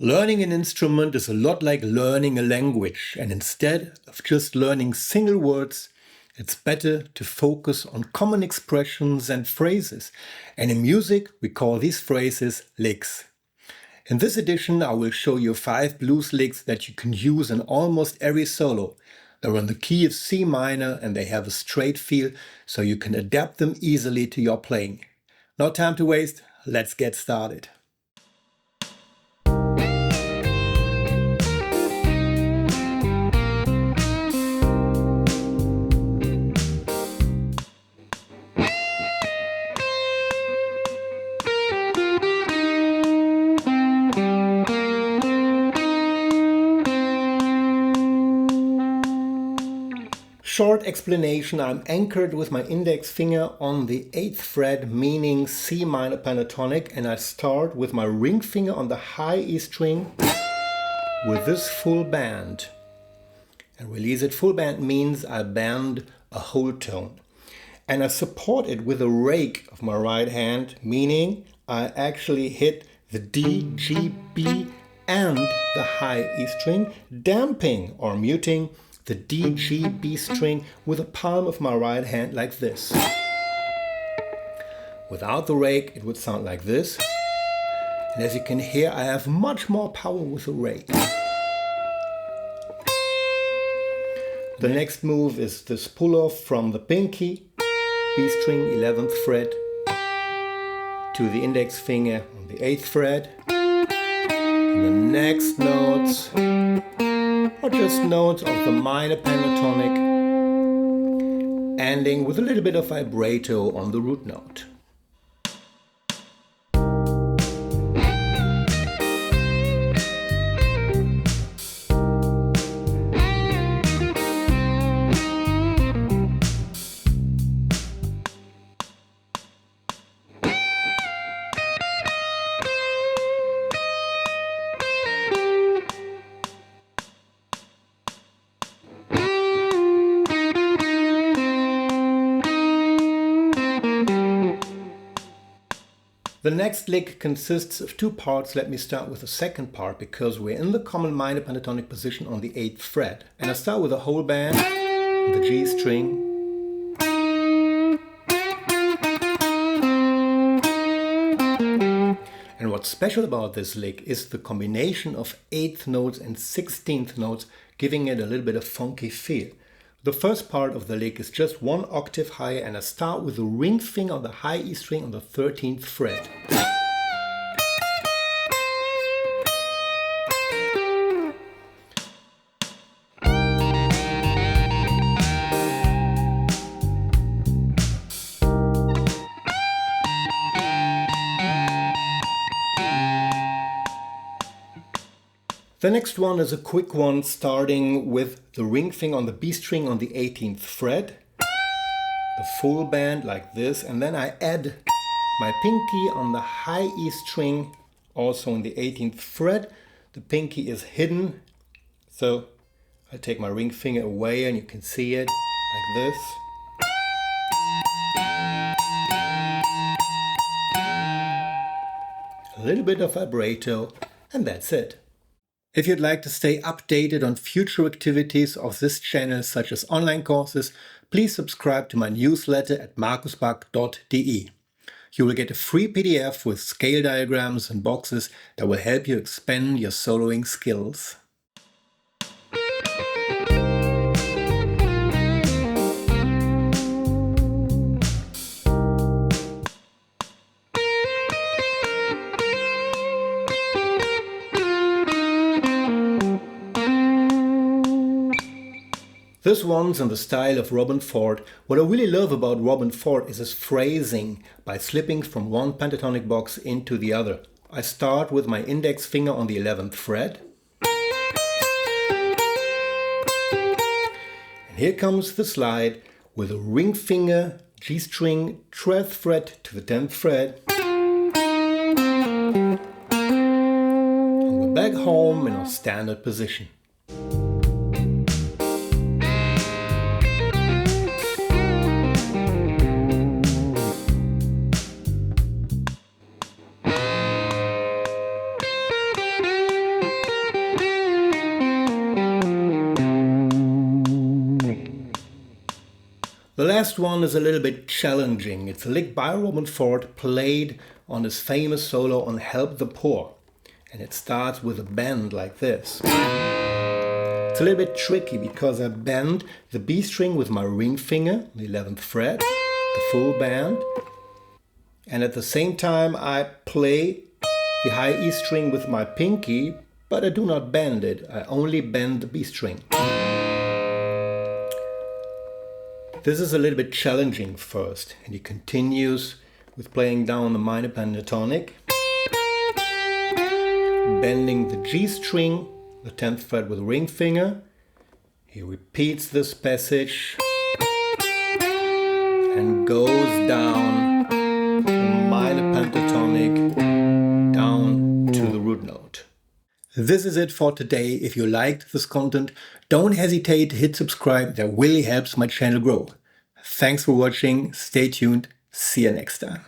Learning an instrument is a lot like learning a language, and instead of just learning single words, it's better to focus on common expressions and phrases. And in music, we call these phrases licks. In this edition, I will show you 5 blues licks that you can use in almost every solo. They're in the key of C minor and they have a straight feel, so you can adapt them easily to your playing. No time to waste, let's get started. Short explanation: I'm anchored with my index finger on the 8th fret, meaning C minor pentatonic, and I start with my ring finger on the high E string with this full band. And release it. Full band means I bend a whole tone. And I support it with a rake of my right hand, meaning I actually hit the D, G, B and the high E string, damping or muting the D, G, B string with the palm of my right hand like this. Without the rake, it would sound like this. And as you can hear, I have much more power with the rake. The next move is this pull-off from the pinky, B string, 11th fret, to the index finger on the 8th fret. And the next notes are just notes of the minor pentatonic, ending with a little bit of vibrato on the root note. The next lick consists of 2 parts. Let me start with the second part because we're in the common minor pentatonic position on the 8th fret. And I start with the whole band, the G string. And what's special about this lick is the combination of 8th notes and 16th notes, giving it a little bit of funky feel. The first part of the lick is just 1 octave higher, and I start with the ring finger on the high E string on the 13th fret. The next one is a quick one, starting with the ring finger on the B string on the 18th fret, the full band like this, and then I add my pinky on the high E string, also on the 18th fret. The pinky is hidden, so I take my ring finger away and you can see it like this. A little bit of vibrato, and that's it. If you'd like to stay updated on future activities of this channel, such as online courses, please subscribe to my newsletter at markusbach.de. You will get a free PDF with scale diagrams and boxes that will help you expand your soloing skills. This one's in the style of Robben Ford. What I really love about Robben Ford is his phrasing by slipping from one pentatonic box into the other. I start with my index finger on the 11th fret. And here comes the slide with a ring finger, G string, 12th fret to the 10th fret. And we're back home in our standard position. last one is a little bit challenging. It's a lick by Robben Ford, played on his famous solo on Help the Poor. And it starts with a bend like this. It's a little bit tricky because I bend the B string with my ring finger, the 11th fret, the full band. And at the same time I play the high E string with my pinky, but I do not bend it. I only bend the B string. This is a little bit challenging first, and he continues with playing down the minor pentatonic, bending the G string, the 10th fret with ring finger. He repeats this passage and goes down the minor pentatonic down to the root note. This is it for today. If you liked this content, don't hesitate to hit subscribe. That really helps my channel grow. Thanks for watching. Stay tuned. See you next time.